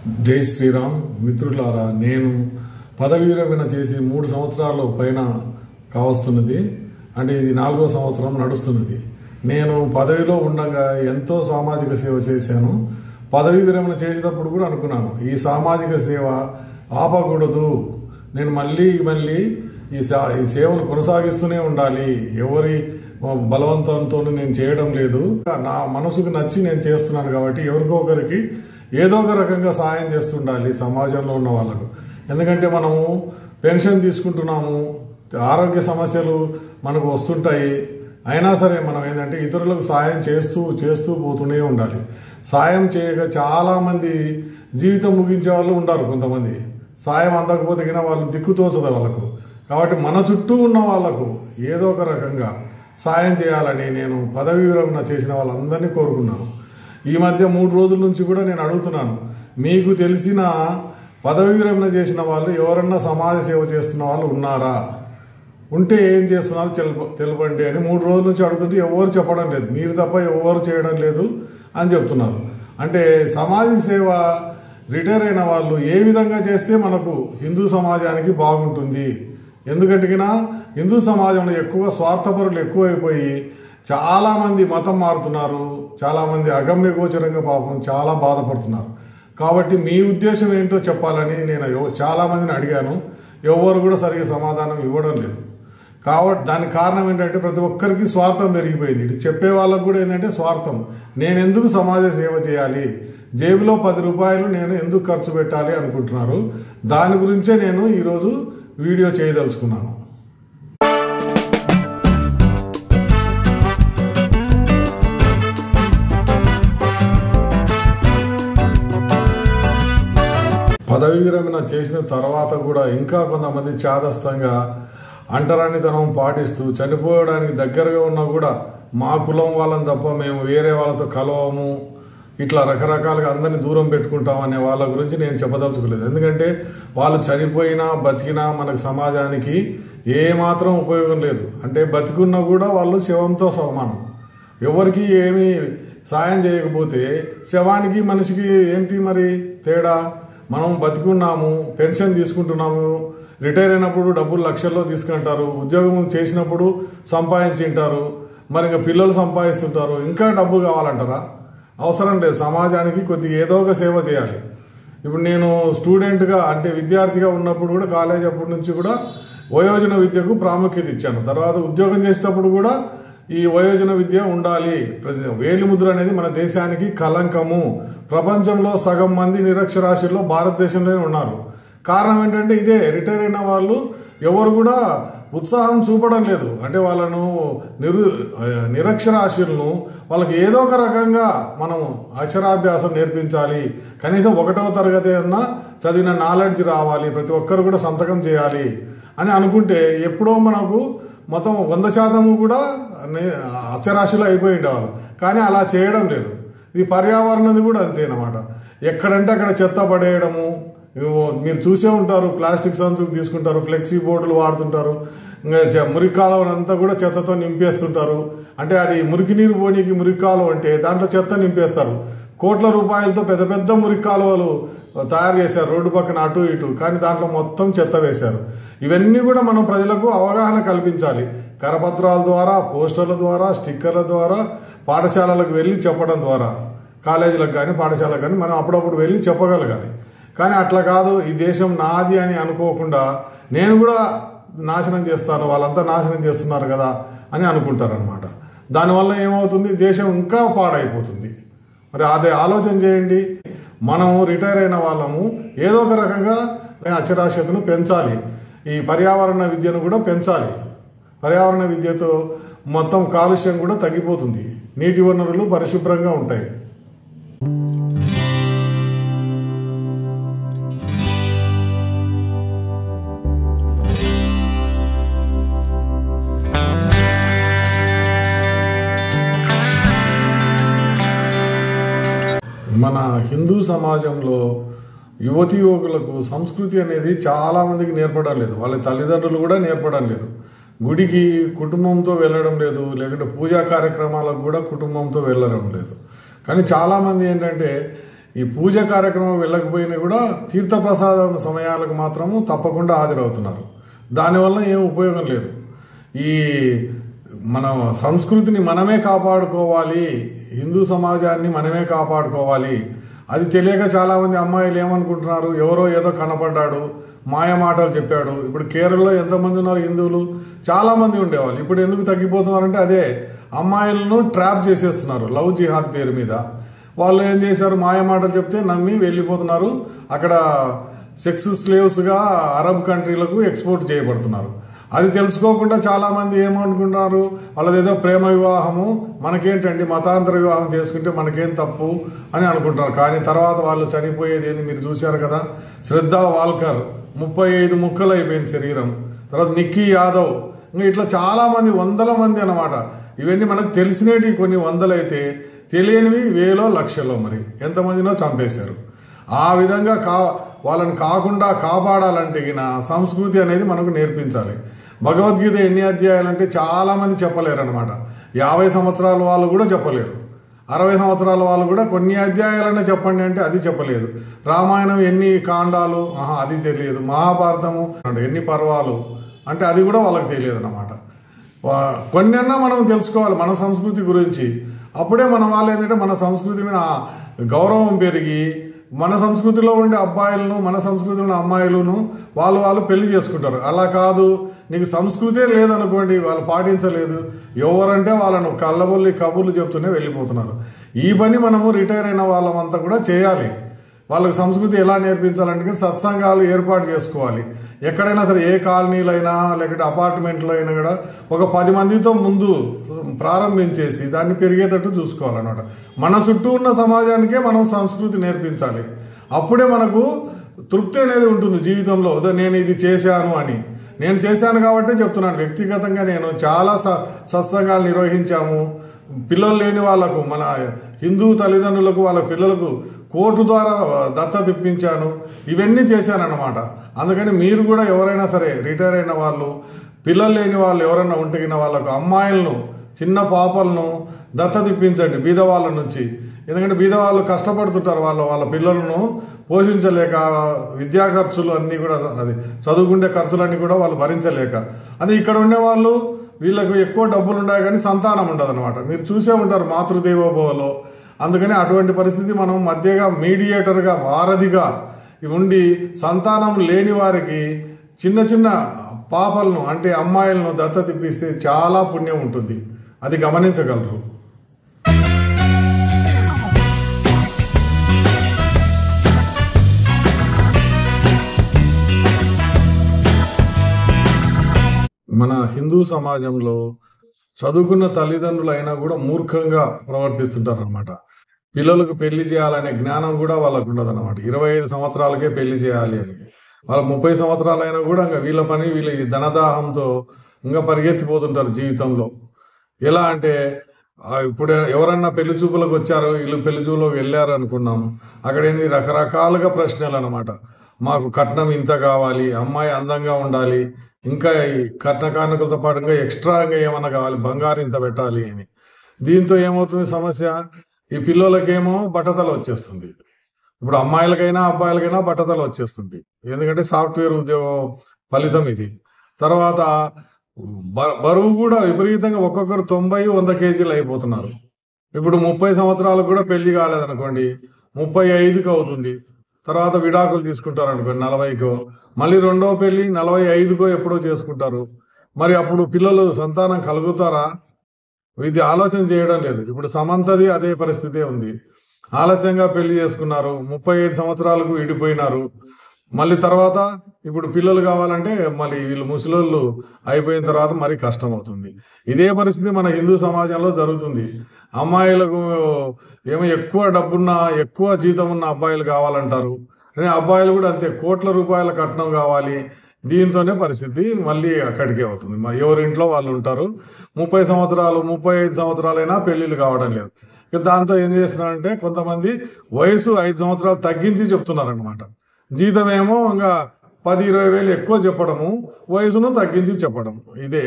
జై శ్రీరామ్ మిత్రులారా, నేను పదవీ విరమణ చేసి 3 సంవత్సరాల పైన కావస్తున్నది. అంటే ఇది 4వ సంవత్సరం నడుస్తున్నది. నేను పదవిలో ఉండగా ఎంతో సామాజిక సేవ చేశాను. పదవీ విరమణ చేసేటప్పుడు కూడా అనుకున్నాను, ఈ సామాజిక సేవ ఆపకూడదు, నేను మళ్ళీ ఈ సేవను కొనసాగిస్తూనే ఉండాలి. ఎవరి బలవంతంతో నేను చేయడం లేదు, నా మనసుకు నచ్చి నేను చేస్తున్నాను. కాబట్టి ఎవరికో ఒకరికి ఏదో ఒక రకంగా సహాయం చేస్తుండాలి సమాజంలో ఉన్న వాళ్ళకు. ఎందుకంటే మనము పెన్షన్ తీసుకుంటున్నాము, ఆరోగ్య సమస్యలు మనకు వస్తుంటాయి. అయినా సరే మనం ఏంటంటే ఇతరులకు సాయం చేస్తూ పోతూనే ఉండాలి. సాయం చేయక చాలా మంది జీవితం ముగించే వాళ్ళు ఉంటారు. కొంతమంది సాయం అందకపోతే కినా వాళ్ళు దిక్కుతోచదు వాళ్ళకు. కాబట్టి మన చుట్టూ ఉన్న వాళ్లకు ఏదో ఒక రకంగా సాయం చేయాలని నేను పదవీ విరమణ చేసిన వాళ్ళందరినీ కోరుకున్నాను. ఈ మధ్య 3 రోజుల నుంచి కూడా నేను అడుగుతున్నాను, మీకు తెలిసిన పదవీ విరమణ చేసిన వాళ్ళు ఎవరన్నా సమాజ సేవ చేస్తున్న వాళ్ళు ఉన్నారా? ఉంటే ఏం చేస్తున్నారు తెలపండి అని 3 రోజుల నుంచి అడుగుతుంటే ఎవరు చెప్పడం లేదు. మీరు తప్ప ఎవరు చేయడం లేదు అని చెప్తున్నారు. అంటే సమాజ సేవ రిటైర్ అయిన వాళ్ళు ఏ విధంగా చేస్తే మనకు హిందూ సమాజానికి బాగుంటుంది? ఎందుకంటే హిందూ సమాజంలో ఎక్కువ స్వార్థపరులు ఎక్కువైపోయి చాలా మంది మతం మారుతున్నారు. చాలా మంది అగమ్య గోచరంగా పాపం చాలా బాధపడుతున్నారు. కాబట్టి మీ ఉద్దేశం ఏంటో చెప్పాలని నేను చాలా మందిని అడిగాను. ఎవరు కూడా సరిగ్గా సమాధానం ఇవ్వడం లేదు. కాబట్టి దానికి కారణం ఏంటంటే ప్రతి ఒక్కరికి స్వార్థం పెరిగిపోయింది. ఇటు చెప్పే వాళ్ళకు కూడా ఏంటంటే స్వార్థం. నేను ఎందుకు సమాజ సేవ చేయాలి, జేబులో 10 రూపాయలు నేను ఎందుకు ఖర్చు పెట్టాలి అనుకుంటున్నారు. దాని గురించే నేను ఈరోజు వీడియో చేయదలుచుకున్నాను. పదవీ విరమణ చేసిన తర్వాత కూడా ఇంకా కొంతమంది చాదస్తంగా అంటరానితనం పాటిస్తూ చనిపోవడానికి దగ్గరగా ఉన్నా కూడా మా కులం వాళ్ళని తప్ప మేము వేరే వాళ్ళతో కలవము, ఇట్లా రకరకాలుగా అందరినీ దూరం పెట్టుకుంటాం అనే వాళ్ళ గురించి నేను చెప్పదలుచుకోలేదు. ఎందుకంటే వాళ్ళు చనిపోయినా బతికినా మనకు సమాజానికి ఏమాత్రం ఉపయోగం లేదు. అంటే బతికున్నా కూడా వాళ్ళు శవంతో సమానం. ఎవరికి ఏమీ సాయం చేయకపోతే శవానికి మనిషికి ఏంటి మరి తేడా? మనం బతికున్నాము, పెన్షన్ తీసుకుంటున్నాము, రిటైర్ అయినప్పుడు డబ్బులు లక్షల్లో తీసుకుంటారు, ఉద్యోగం చేసినప్పుడు సంపాదించింటారు, మరి ఇంకా పిల్లలు సంపాదిస్తుంటారు, ఇంకా డబ్బు కావాలంటారా? అవసరం లేదు. సమాజానికి కొద్దిగా ఏదో ఒక సేవ చేయాలి. ఇప్పుడు నేను స్టూడెంట్గా అంటే విద్యార్థిగా ఉన్నప్పుడు కూడా కాలేజ్ అప్పటి నుంచి కూడా వయోజన విద్యకు ప్రాముఖ్యత ఇచ్చాను. తర్వాత ఉద్యోగం చేసేటప్పుడు కూడా ఈ వయోజన విద్య ఉండాలి. వేలిముద్ర అనేది మన దేశానికి కలంకము. ప్రపంచంలో సగం మంది నిరక్షరాస్యుల్లో భారతదేశంలోనే ఉన్నారు. కారణం ఏంటంటే ఇదే, రిటైర్ అయిన వాళ్ళు ఎవరు కూడా ఉత్సాహం చూపడం లేదు. అంటే వాళ్ళను నిరక్షరాస్యులను వాళ్ళకి ఏదో ఒక రకంగా మనం అక్షరాభ్యాసం నేర్పించాలి. కనీసం 1వ తరగతి అన్నా చదివిన నాలెడ్జ్ రావాలి, ప్రతి ఒక్కరు కూడా సంతకం చేయాలి అని అనుకుంటే ఎప్పుడో మనకు మొత్తం 100% కూడా అక్షరాస్యులు అయిపోయి ఉండేవాళ్ళు. కానీ అలా చేయడం లేదు. ఇది పర్యావరణది కూడా అంతేనమాట. ఎక్కడంటే అక్కడ చెత్త పడేయడము. మీరు చూసే ఉంటారు, ప్లాస్టిక్ సంచులు తీసుకుంటారు, ఫ్లెక్సీ బోర్డులు వాడుతుంటారు, మురికి కాలువనంతా కూడా చెత్తతో నింపేస్తుంటారు. అంటే అది మురికి నీరు పోనీకి మురికి కాలువ అంటే దాంట్లో చెత్త నింపేస్తారు. కోట్ల రూపాయలతో పెద్ద పెద్ద మురికి కాలువలు తయారు చేశారు రోడ్డు పక్కన అటు ఇటు, కానీ దాంట్లో మొత్తం చెత్త వేశారు. ఇవన్నీ కూడా మనం ప్రజలకు అవగాహన కల్పించాలి. కరపత్రాల ద్వారా, పోస్టర్ల ద్వారా, స్టిక్కర్ల ద్వారా, పాఠశాలలకు వెళ్ళి చెప్పడం ద్వారా, కాలేజీలకు కానీ పాఠశాలకు కానీ మనం అప్పుడప్పుడు వెళ్ళి చెప్పగలగాలి. కానీ అట్లా కాదు, ఈ దేశం నాది అని అనుకోకుండా నేను కూడా నాశనం చేస్తాను, వాళ్ళంతా నాశనం చేస్తున్నారు కదా అని అనుకుంటారనమాట. దానివల్ల ఏమవుతుంది, దేశం ఇంకా పాడైపోతుంది. మరి అదే ఆలోచన చేయండి. మనము రిటైర్ అయిన వాళ్ళము ఏదో ఒక రకంగా అక్షరాస్యతను పెంచాలి. ఈ పర్యావరణ విద్యను కూడా పెంచాలి. పర్యావరణ విద్యతో మొత్తం కాలుష్యం కూడా తగ్గిపోతుంది, నీటి వనరులు పరిశుభ్రంగా ఉంటాయి. మన హిందూ సమాజంలో యువతీ యువకులకు సంస్కృతి అనేది చాలా మందికి నేర్పడం లేదు. వాళ్ళ తల్లిదండ్రులు కూడా నేర్పడం లేదు. గుడికి కుటుంబంతో వెళ్ళడం లేదు, లేకుంటే పూజా కార్యక్రమాలకు కూడా కుటుంబంతో వెళ్ళడం లేదు. కానీ చాలామంది ఏంటంటే ఈ పూజ కార్యక్రమం వెళ్ళకపోయినా కూడా తీర్థప్రసాదం సమయాలకు మాత్రము తప్పకుండా హాజరవుతున్నారు. దానివల్ల ఏం ఉపయోగం లేదు. ఈ మన సంస్కృతిని మనమే కాపాడుకోవాలి, హిందూ సమాజాన్ని మనమే కాపాడుకోవాలి. అది తెలియక చాలా మంది అమ్మాయిలు ఏమనుకుంటున్నారు, ఎవరో ఏదో కనపడ్డాడు, మాయ మాటలు చెప్పాడు. ఇప్పుడు కేరళలో ఎంతమంది ఉన్నారు హిందువులు, చాలా మంది ఉండేవాళ్ళు. ఇప్పుడు ఎందుకు తగ్గిపోతున్నారంటే అదే అమ్మాయిలను ట్రాప్ చేసేస్తున్నారు లవ్ జిహాద్ పేరు మీద. వాళ్ళు ఏం చేశారు, మాయ మాటలు చెప్తే నమ్మి వెళ్ళిపోతున్నారు. అక్కడ సెక్స్ స్లేవ్స్ గా అరబ్ కంట్రీలకు ఎక్స్పోర్ట్ చేయబడుతున్నారు. అది తెలుసుకోకుండా చాలా మంది ఏమనుకుంటున్నారు, వాళ్ళదేదో ప్రేమ వివాహము, మనకేంటండి మతాంతర వివాహం చేసుకుంటే మనకేం తప్పు అని అనుకుంటున్నారు. కానీ తర్వాత వాళ్ళు చనిపోయేది ఏంది మీరు చూశారు కదా. శ్రద్ధా వాల్కర్ 35 ముక్కలు అయిపోయింది శరీరం. తర్వాత నిక్కీ యాదవ్, ఇంకా ఇట్లా చాలా మంది, వందల మంది అన్నమాట. ఇవన్నీ మనకు తెలిసినవి కొన్ని వందలైతే తెలియనివి వేలో లక్షల్లో, మరి ఎంతమందినో చంపేశారు. ఆ విధంగా వాళ్ళని కాకుండా కాపాడాలంటే సంస్కృతి అనేది మనకు నేర్పించాలి. భగవద్గీత ఎన్ని అధ్యాయాలంటే చాలా మంది చెప్పలేరు అనమాట. 50 సంవత్సరాల వాళ్ళు కూడా చెప్పలేరు, 60 సంవత్సరాల వాళ్ళు కూడా కొన్ని అధ్యాయాలనే చెప్పండి అంటే అది చెప్పలేదు. రామాయణం ఎన్ని కాండాలు, అది తెలియదు. మహాభారతము ఎన్ని పర్వాలు అంటే అది కూడా వాళ్ళకి తెలియదు అనమాట. కొన్నన్నా మనం తెలుసుకోవాలి మన సంస్కృతి గురించి. అప్పుడే మన వాళ్ళు ఏంటంటే మన సంస్కృతి మీద గౌరవం పెరిగి మన సంస్కృతిలో ఉండే అబ్బాయిలను మన సంస్కృతిలో ఉన్న అమ్మాయిలను వాళ్ళు పెళ్లి చేసుకుంటారు. అలా కాదు, నీకు సంస్కృతే లేదనుకోండి, వాళ్ళు పాటించలేదు, ఎవరంటే వాళ్ళను కళ్ళబొల్లి కబుర్లు చెప్తూనే వెళ్ళిపోతున్నారు. ఈ పని మనము రిటైర్ అయిన వాళ్ళమంతా కూడా చేయాలి. వాళ్ళకి సంస్కృతి ఎలా నేర్పించాలంటే సత్సంగాలు ఏర్పాటు చేసుకోవాలి. ఎక్కడైనా సరే, ఏ కాలనీలో అయినా లేకపోతే అపార్ట్మెంట్లో అయినా కూడా ఒక 10 మందితో ముందు ప్రారంభించేసి దాన్ని పెరిగేటట్టు చూసుకోవాలన్నమాట. మన చుట్టూ ఉన్న సమాజానికే మనం సంస్కృతి నేర్పించాలి. అప్పుడే మనకు తృప్తి అనేది ఉంటుంది జీవితంలో. నేను ఇది చేశాను అని, నేను చేశాను కాబట్టి చెప్తున్నాను. వ్యక్తిగతంగా నేను చాలా సత్సంగాలు నిర్వహించాము. పిల్లలు లేని వాళ్లకు, మన హిందూ తల్లిదండ్రులకు వాళ్ళ పిల్లలకు కోర్టు ద్వారా దత్తత ఇప్పించాను. ఇవన్నీ చేశానన్నమాట. అందుకని మీరు కూడా ఎవరైనా సరే రిటైర్ అయిన వాళ్ళు, పిల్లలు లేని వాళ్ళు ఎవరైనా ఉంటున్న వాళ్ళకు అమ్మాయిలను, చిన్న పాపలను దత్తత ఇప్పించండి బీదవాళ్ళ నుంచి. ఎందుకంటే బీదవాళ్ళు కష్టపడుతుంటారు, వాళ్ళ పిల్లలను పోషించలేక, విద్యా ఖర్చులు అన్నీ కూడా, అది చదువుకుంటే ఖర్చులన్నీ కూడా వాళ్ళు భరించలేక. అది ఇక్కడ ఉండే వాళ్ళు వీళ్ళకు ఎక్కువ డబ్బులు ఉన్నాయి కానీ సంతానం ఉండదు అనమాట. మీరు చూసే ఉంటారు మాతృదేవోభవలో. అందుకని అటువంటి పరిస్థితి మనం మధ్యగా మీడియేటర్గా, వారధిగా ఉండి సంతానం లేని వారికి చిన్న చిన్న పాపలను అంటే అమ్మాయిలను దత్తత ఇప్పిస్తే చాలా పుణ్యం ఉంటుంది. అది గమనించగలరు. మన హిందూ సమాజంలో చదువుకున్న తల్లిదండ్రులు అయినా కూడా మూర్ఖంగా ప్రవర్తిస్తుంటారు అనమాట. పిల్లలకు పెళ్లి చేయాలనే జ్ఞానం కూడా వాళ్ళకు ఉండదు అనమాట. 25 సంవత్సరాలకే పెళ్లి చేయాలి అని. వాళ్ళ 30 సంవత్సరాలైనా కూడా ఇంకా వీళ్ళ పని, వీళ్ళ ధనదాహంతో ఇంకా పరిగెత్తిపోతుంటారు జీవితంలో. ఎలా అంటే ఇప్పుడు ఎవరన్నా పెళ్లి చూపులకు వచ్చారో, వీళ్ళు పెళ్లి చూపులకు వెళ్ళారు అనుకున్నాం, అక్కడ ఏంది రకరకాలుగా ప్రశ్నలు అనమాట. మాకు కట్నం ఇంత కావాలి, అమ్మాయి అందంగా ఉండాలి, ఇంకా ఈ కట్న కానుకలతో పాటు ఇంకా ఎక్స్ట్రాగా ఏమన్నా కావాలి, బంగారు ఇంత పెట్టాలి అని. దీంతో ఏమవుతుంది సమస్య, ఈ పిల్లలకేమో బట్టతల వచ్చేస్తుంది. ఇప్పుడు అమ్మాయిలకైనా అబ్బాయిలకైనా బట్టతల వచ్చేస్తుంది. ఎందుకంటే సాఫ్ట్వేర్ ఉద్యోగం ఫలితం ఇది. తర్వాత బరువు కూడా విపరీతంగా ఒక్కొక్కరు 90-100 కేజీలు అయిపోతున్నారు. ఇప్పుడు 30 సంవత్సరాలకు కూడా పెళ్లి కాలేదనుకోండి, 35కి అవుతుంది. తర్వాత విడాకులు తీసుకుంటారు అనుకోండి 40కో, మళ్ళీ రెండో పెళ్లి 45కో ఎప్పుడో చేసుకుంటారు. మరి అప్పుడు పిల్లలు సంతానం కలుగుతారా? ఇది ఆలోచన చేయడం లేదు. ఇప్పుడు సమంతది అదే పరిస్థితే ఉంది. ఆలస్యంగా పెళ్లి చేసుకున్నారు, 35 సంవత్సరాలకు విడిపోయినారు. మళ్ళీ తర్వాత ఇప్పుడు పిల్లలు కావాలంటే మళ్ళీ వీళ్ళు ముసలోళ్ళు అయిపోయిన తర్వాత మరీ కష్టం అవుతుంది. ఇదే పరిస్థితి మన హిందూ సమాజంలో జరుగుతుంది. అమ్మాయిలకు ఏమో ఎక్కువ డబ్బున్న, ఎక్కువ జీతం ఉన్న అబ్బాయిలు కావాలంటారు. కానీ అబ్బాయిలు కూడా అంతే, కోట్ల రూపాయల కట్నం కావాలి. దీంతోనే పరిస్థితి మళ్ళీ అక్కడికే అవుతుంది. ఎవరింట్లో వాళ్ళు ఉంటారు. 30 సంవత్సరాలు 35 సంవత్సరాలైనా పెళ్లిళ్ళు కావడం లేదు. దాంతో ఏం చేస్తున్నారంటే కొంతమంది వయసు 5 సంవత్సరాలు తగ్గించి చెప్తున్నారనమాట. జీతం ఏమో ఇంకా 10-20 వేలు ఎక్కువ చెప్పడము, వయసును తగ్గించి చెప్పడం. ఇదే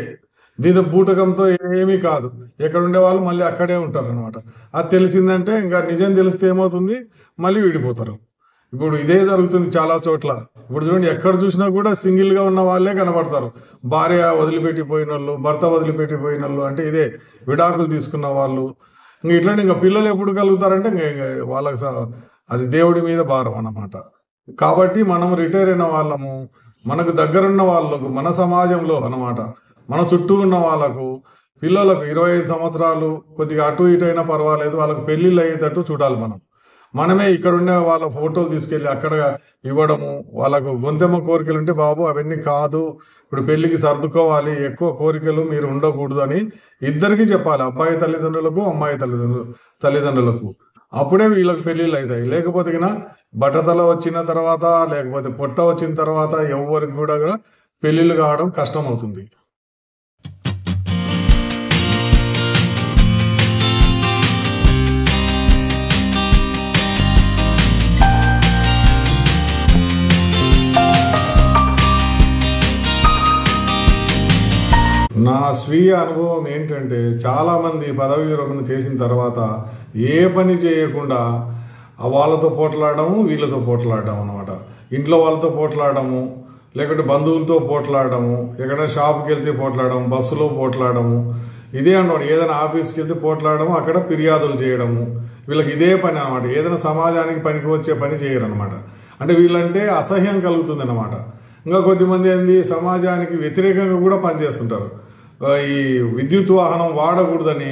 దీని బూటకంతో ఏమీ కాదు. ఎక్కడ ఉండే వాళ్ళు మళ్ళీ అక్కడే ఉంటారు అనమాట. అది తెలిసిందంటే ఇంకా నిజం తెలిస్తే ఏమవుతుంది, మళ్ళీ విడిపోతారు. ఇప్పుడు ఇదే జరుగుతుంది చాలా చోట్ల. ఇప్పుడు చూడండి, ఎక్కడ చూసినా కూడా సింగిల్ గా ఉన్న వాళ్ళే కనబడతారు. భార్య వదిలిపెట్టిపోయిన వాళ్ళు, భర్త వదిలిపెట్టిపోయిన వాళ్ళు, అంటే ఇదే విడాకులు తీసుకున్న వాళ్ళు. ఇంక ఇట్లాంటి ఇంకా పిల్లలు ఎప్పుడు కలుగుతారంటే వాళ్ళకి అది దేవుడి మీద భారం అన్నమాట. కాబట్టి మనం రిటైర్ అయిన వాళ్ళము, మనకు దగ్గరున్న వాళ్ళకు, మన సమాజంలో అన్నమాట, మన చుట్టూ ఉన్న వాళ్ళకు, పిల్లలకు 25 సంవత్సరాలు కొద్దిగా అటు ఇటు అయినా పర్వాలేదు, వాళ్ళకు పెళ్లిళ్ళు అయ్యేటట్టు చూడాలి. మనమే ఇక్కడ ఉండే వాళ్ళ ఫోటోలు తీసుకెళ్ళి అక్కడ ఇవ్వడము. వాళ్ళకు గొంతెమ్మ కోరికలు ఉంటే, బాబు అవన్నీ కాదు, ఇప్పుడు పెళ్లికి సర్దుకోవాలి, ఎక్కువ కోరికలు మీరు ఉండకూడదు అని ఇద్దరికి చెప్పాలి, అబ్బాయి తల్లిదండ్రులకు, అమ్మాయి తల్లిదండ్రులకు. అప్పుడే వీళ్ళకి పెళ్లిళ్ళు అవుతాయి. లేకపోతే బట్టతల వచ్చిన తర్వాత, లేకపోతే పొట్ట వచ్చిన తర్వాత ఎవరికి కూడా పెళ్లిళ్ళు కావడం కష్టం అవుతుంది. నా స్వీయ అనుభవం ఏంటంటే, చాలా మంది పదవి విరమణ చేసిన తర్వాత ఏ పని చేయకుండా వాళ్ళతో పోట్లాడము, వీళ్ళతో పోట్లాడడం అనమాట. ఇంట్లో వాళ్ళతో పోట్లాడము, లేకుంటే బంధువులతో పోట్లాడము, ఎక్కడైనా షాప్కి వెళ్తే పోట్లాడము, బస్సులో పోట్లాడము, ఇదే అన్నమాట. ఏదైనా ఆఫీస్కి వెళ్తే పోట్లాడము, అక్కడ ఫిర్యాదులు చేయడము. వీళ్ళకి ఇదే పని అనమాట. ఏదైనా సమాజానికి పనికి వచ్చే పని చేయరనమాట. అంటే వీళ్ళంటే అసహ్యం కలుగుతుంది అనమాట. ఇంకా కొద్దిమంది ఏంది, సమాజానికి వ్యతిరేకంగా కూడా పనిచేస్తుంటారు. ఈ విద్యుత్ వాహనం వాడకూడదని,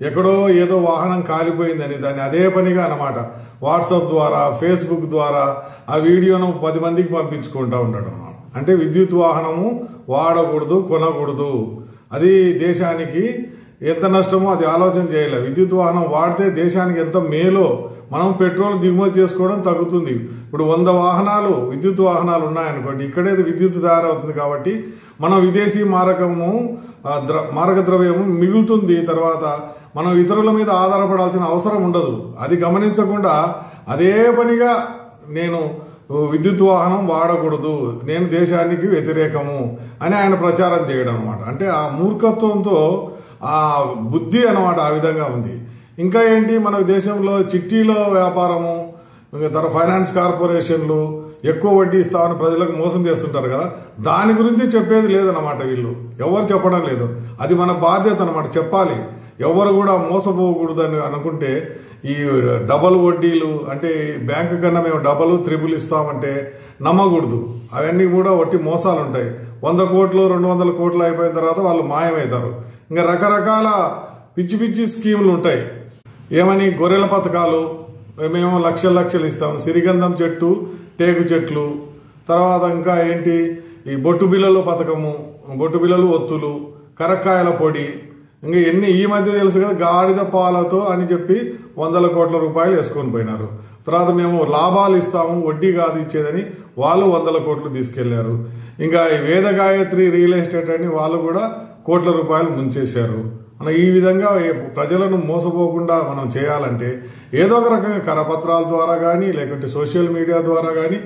ఎక్కడో ఏదో వాహనం కాలిపోయిందని దాన్ని అదే పనిగా అన్నమాట వాట్సాప్ ద్వారా, ఫేస్బుక్ ద్వారా ఆ వీడియోను 10 మందికి పంపించుకుంటూ ఉంటాడు. అంటే విద్యుత్ వాహనము వాడకూడదు, కొనకూడదు, అది దేశానికి ఎంత నష్టమో అది ఆలోచన చేయలేదు. విద్యుత్ వాహనం వాడితే దేశానికి ఎంత మేలో. మనం పెట్రోల్ దిగుమతి చేసుకోవడం తగ్గుతుంది. ఇప్పుడు 100 వాహనాలు విద్యుత్ వాహనాలు ఉన్నాయనుకోండి, ఇక్కడే విద్యుత్ తయారవుతుంది. కాబట్టి మనం విదేశీ మారక ద్రవ్యము మిగులుతుంది. తర్వాత మనం ఇతరుల మీద ఆధారపడాల్సిన అవసరం ఉండదు. అది గమనించకుండా అదే పనిగా నేను విద్యుత్ వాహనం వాడకూడదు, నేను దేశానికి వ్యతిరేకము అని ఆయన ప్రచారం చేయడం అనమాట. అంటే ఆ మూర్ఖత్వంతో ఆ బుద్ధి అనమాట ఆ విధంగా ఉంది. ఇంకా ఏంటి, మన దేశంలో చిట్టీలో వ్యాపారము, ఫైనాన్స్ కార్పొరేషన్లు ఎక్కువ వడ్డీ ఇస్తామని ప్రజలకు మోసం చేస్తుంటారు కదా, దాని గురించి చెప్పేది లేదన్నమాట. వీళ్ళు ఎవరు చెప్పడం లేదు. అది మన బాధ్యత అనమాట, చెప్పాలి. ఎవరు కూడా మోసపోకూడదు అని అనుకుంటే, ఈ డబల్ వడ్డీలు అంటే బ్యాంకు కన్నా మేము డబల్, త్రిబుల్ ఇస్తామంటే నమ్మకూడదు. అవన్నీ కూడా ఒట్టి మోసాలు ఉంటాయి. 100 కోట్లు 200 కోట్లు అయిపోయిన తర్వాత వాళ్ళు మాయమవుతారు. ఇంకా రకరకాల పిచ్చి పిచ్చి స్కీములు ఉంటాయి. ఏమని, గొర్రెల పథకాలు, మేము లక్షలు ఇస్తాం, సిరిగంధం చెట్టు, టేకు చెట్లు, తర్వాత ఇంకా ఏంటి, ఈ బొట్టు బిల్లలు పథకము, బొట్టు బిల్లలు, ఒత్తులు, కరక్కాయల పొడి, ఇంకా ఎన్ని ఈ మధ్య తెలుసు కదా, గాడిద పాలతో అని చెప్పి 100 కోట్ల రూపాయలు వేసుకొని పోయినారు. తర్వాత మేము లాభాలు ఇస్తాము, వడ్డీ కాదు ఇచ్చేదని వాళ్ళు 100 కోట్లు తీసుకెళ్లారు. ఇంకా వేద గాయత్రి రియల్ ఎస్టేట్ అని వాళ్ళు కూడా కోట్ల రూపాయలు ముంచేశారు. ఈ విధంగా ప్రజలను మోసపోకుండా మనం చేయాలంటే ఏదో ఒక రకంగా కరపత్రాల ద్వారా కానీ, లేకుంటే సోషల్ మీడియా ద్వారా కానీ,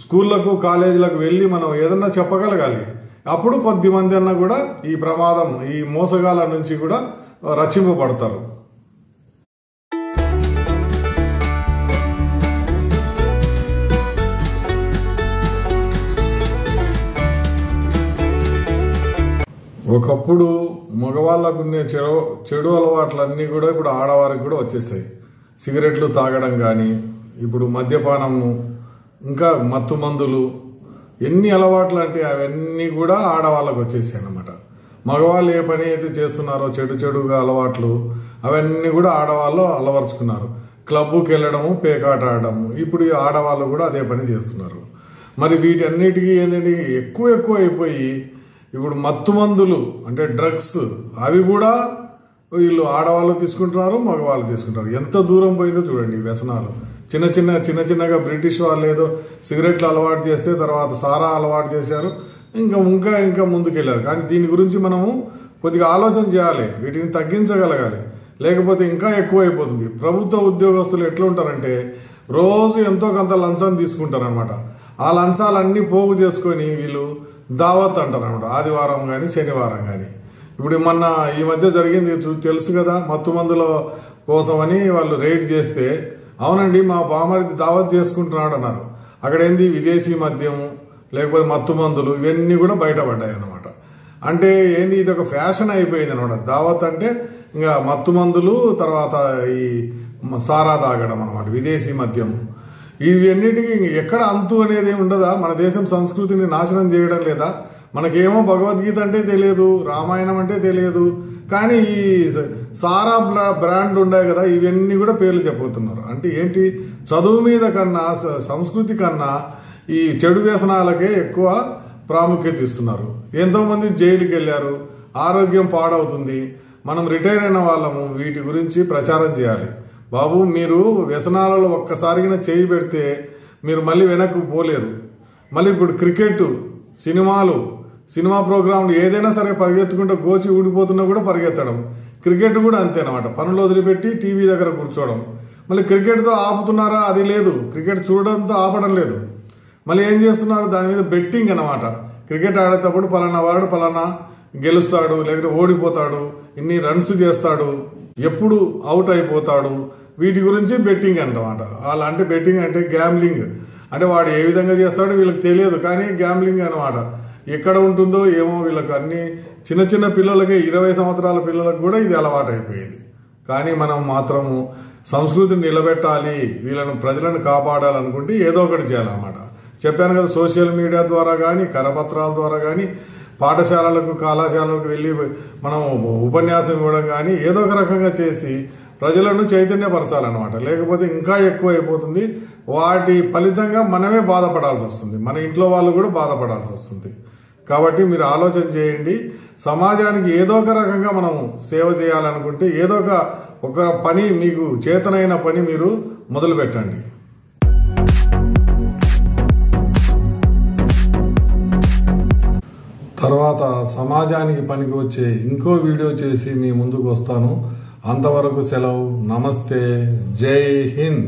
స్కూళ్లకు కాలేజీలకు వెళ్ళి మనం ఏదన్నా చెప్పగలగాలి. అప్పుడు కొద్దిమంది అన్నా కూడా ఈ ప్రమాదం, ఈ మోసగాల నుంచి కూడా రక్షింపబడతారు. ఒకప్పుడు మగవాళ్ళకు ఉండే చెడు అలవాట్లన్నీ కూడా ఇప్పుడు ఆడవారికి కూడా వచ్చేస్తాయి. సిగరెట్లు తాగడం కానీ, ఇప్పుడు మద్యపానము, ఇంకా మత్తు మందులు, ఎన్ని అలవాట్లు అంటే అవన్నీ కూడా ఆడవాళ్ళకు వచ్చేసాయి అన్నమాట. మగవాళ్ళు ఏ పని అయితే చేస్తున్నారో చెడుగా అలవాట్లు, అవన్నీ కూడా ఆడవాళ్ళు అలవరుచుకున్నారు. క్లబ్కి వెళ్ళడము, పేకాట ఆడడము, ఇప్పుడు ఆడవాళ్ళు కూడా అదే పని చేస్తున్నారు. మరి వీటన్నిటికీ ఏంటంటే ఎక్కువ అయిపోయి ఇప్పుడు మత్తు మందులు అంటే డ్రగ్స్, అవి కూడా వీళ్ళు ఆడవాళ్ళు తీసుకుంటున్నారు, మగవాళ్ళు తీసుకుంటారు. ఎంత దూరం పోయిందో చూడండి వ్యసనాలు. చిన్నగా బ్రిటిష్ వాళ్ళు ఏదో సిగరెట్లు అలవాటు చేస్తే తర్వాత సారా అలవాటు చేశారు, ఇంకా ముందుకెళ్లారు. కానీ దీని గురించి మనము కొద్దిగా ఆలోచన చేయాలి, వీటిని తగ్గించగలగాలి. లేకపోతే ఇంకా ఎక్కువ అయిపోతుంది. ప్రభుత్వ ఉద్యోగస్తులు ఎట్లా ఉంటారంటే రోజు ఎంతో కొంత లంచాన్ని తీసుకుంటారు అనమాట. ఆ లంచాలన్నీ పోగు చేసుకొని వీళ్ళు దావత్ అంటారు అనమాట. ఆదివారం కానీ శనివారం కానీ ఇప్పుడు మొన్న ఈ మధ్య జరిగింది తెలుసు కదా, మత్తు మందుల కోసమని వాళ్ళు రైడ్ చేస్తే, అవునండి మా బామర్ది దావత్ చేసుకుంటున్నాడు అన్నారు. అక్కడ ఏంది విదేశీ మద్యం లేకపోతే మత్తు మందులు ఇవన్నీ కూడా బయటపడ్డాయి అన్నమాట. అంటే ఏంది, ఇది ఒక ఫ్యాషన్ అయిపోయింది అనమాట. దావత్ అంటే ఇంకా మత్తు మందులు, తర్వాత ఈ సారా తాగడం అనమాట, విదేశీ మద్యం. ఇవన్నిటికీ ఎక్కడ అంతు అనేది ఉండదా? మన దేశం సంస్కృతిని నాశనం చేయడం లేదా? మనకేమో భగవద్గీత అంటే తెలియదు, రామాయణం అంటే తెలియదు, కానీ ఈ సారా బ్రాండ్ ఉన్నాయి కదా, ఇవన్నీ కూడా పేర్లు చెప్పుతున్నారు. అంటే ఏంటి, చదువు మీద కన్నా సంస్కృతి కన్నా ఈ చెడు వ్యసనాలకే ఎక్కువ ప్రాముఖ్యత ఇస్తున్నారు. ఎంతో మంది జైలుకి వెళ్ళారు, ఆరోగ్యం పాడవుతుంది. మనం రిటైర్ అయిన వాళ్ళము వీటి గురించి ప్రచారం చేయాలి. బాబు మీరు వ్యసనాలలో ఒక్కసారిగా చేయి పెడితే మీరు మళ్ళీ వెనక్కి పోలేరు. మళ్ళీ ఇప్పుడు క్రికెట్, సినిమా ప్రోగ్రాంలు ఏదైనా సరే పరిగెత్తుకుంటూ గోచి ఊడిపోతున్నా కూడా పరిగెత్తడం. క్రికెట్ కూడా అంతేనమాట, పనులు వదిలిపెట్టి టీవీ దగ్గర కూర్చోవడం. మళ్ళీ క్రికెట్తో ఆపుతున్నారా? అది లేదు. క్రికెట్ చూడడంతో ఆపడం లేదు. మళ్ళీ ఏం చేస్తున్నారు, దాని మీద బెట్టింగ్ అన్నమాట. క్రికెట్ ఆడేటప్పుడు పలానా వాడు పలానా గెలుస్తాడు, లేకపోతే ఓడిపోతాడు, ఇన్ని రన్స్ చేస్తాడు, ఎప్పుడు అవుట్ అయిపోతాడు, వీటి గురించి బెట్టింగ్ అన్నమాట. అలా అంటే బెట్టింగ్ అంటే గ్యాంబ్లింగ్. అంటే వాడు ఏ విధంగా చేస్తాడో వీళ్ళకి తెలియదు, కానీ గ్యాంబ్లింగ్ అన్నమాట. ఎక్కడ ఉంటుందో ఏమో వీళ్ళకి. అన్ని చిన్న చిన్న పిల్లలకి, 20 సంవత్సరాల పిల్లలకు కూడా ఇది అలవాటు అయిపోయింది. కానీ మనం మాత్రము సంస్కృతిని నిలబెట్టాలి, వీళ్ళను ప్రజలను కాపాడాలనుకుంటే ఏదో ఒకటి చేయాలన్నమాట. చెప్పాను కదా, సోషల్ మీడియా ద్వారా కానీ, కరపత్రాల ద్వారా కానీ, పాఠశాలలకు కళాశాలలకు వెళ్ళి మనం ఉపన్యాసం ఇవ్వడం కానీ ఏదో ఒక రకంగా చేసి ప్రజలను చైతన్యపరచాలన్నమాట. లేకపోతే ఇంకా ఎక్కువ అయిపోతుంది. వాటి ఫలితంగా మనమే బాధపడాల్సి వస్తుంది, మన ఇంట్లో వాళ్ళు కూడా బాధపడాల్సి వస్తుంది. కాబట్టి మీరు ఆలోచన చేయండి. సమాజానికి ఏదో ఒక రకంగా మనం సేవ చేయాలనుకుంటే ఏదో ఒక పని, మీకు చేతనైన పని మీరు మొదలు పెట్టండి. తర్వాత సమాజానికి పనికి వచ్చే ఇంకో వీడియో చేసి మీ ముందుకు వస్తాను. అంతవరకు సెలవు. నమస్తే. జై హింద్.